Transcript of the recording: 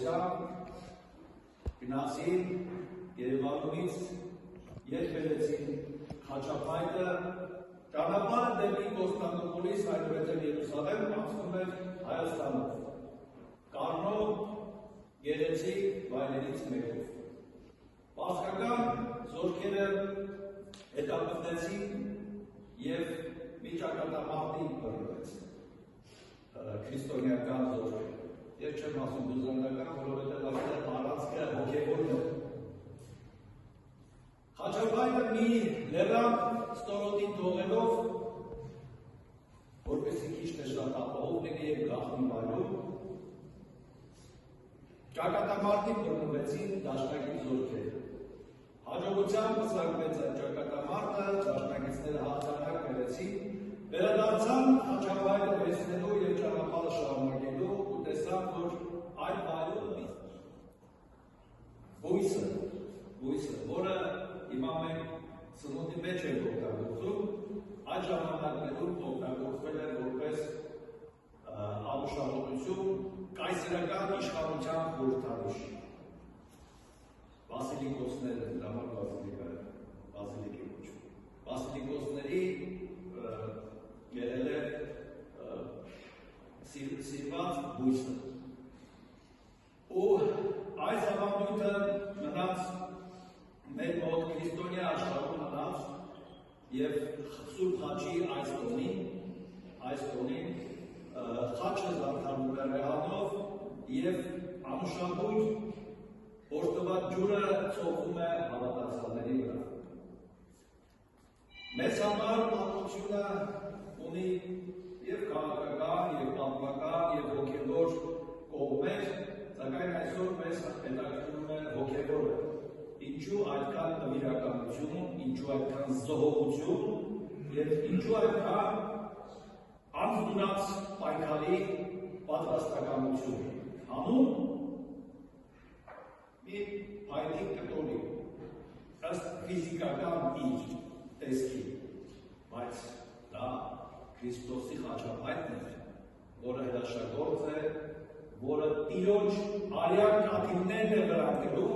ժողովրդությամբ գնացին Երևանից երբերեցին Խաչապայտը, ճանապարհը դեպի Կոստանդնուպոլիս, հայտնվել Երուսաղեմ, անցնում էր Հայաստանով, Կառնով գեղեցիկ վայրերից մեկով։ Պասկական զորքերը հետապնդեցին և մի ճակատամարտի բռնվեց քրիստոնեական զորքը։ Ես չեմ ասում բուզանդական, որովհետև այստեղ առանցքը հոգևորն է։ Խաչապայտը մի լեռան ստորոտին թողելով, որպեսզի քիչ թե շատ ապահով լինի և գաղտնի վայրում, ճակատամարտին բռնվեցին դաշնակից զորքերը։ Հաջողությամբ սակվեց այդ ճակատամարտը, դաշնակիցները հաղթանակ բերեցին, վերադարձան Խաչապայտը վերցնելու և ճանապարհը շարունակելու ու տեսան, որ այդ վայրում բույսը, որը հիմա մենք սնունդի մեջ ենք օգտագործում, այդ ժամանակներում օգտագործվել էր որպես անուշահոտություն կայսերական իշխանության խորհրդանիշ։ Բասիլիկոսները, դրամար բասիլիկի կոչվում։ Բասիլիկոսների եղել է սիրված բույսը։ Ու այս ավանդույթը մնաց մեր մոտ քրիստոնյա աշխարհում մնաց և Սուրբ Խաչի այս տոնին խաչը զարդարվում է ռեհանով և անուշաբույր օրհնված ջուրը ծովում է հավատացյալների վրա։ Մեզ համար պատմությունը ունի և քաղաքական, և պատմական, և հոգևոր կողմեր, սակայն այսօր մեզ հետաքրքրում է հոգևորը։ Ինչու այդքան նվիրականություն, ինչու այդքան զոհողություն և ինչու այդքան անձնունած պայքարի պատրաստականություն։ Հանուն մի փայտիկ կտորի, ըստ ֆիզիկական իր տեսքի, բայց դա Քրիստոսի խաչապայտն է, որը հրաշագործ է, որը Տիրոջ արյան կաթիլներն է վրանգելու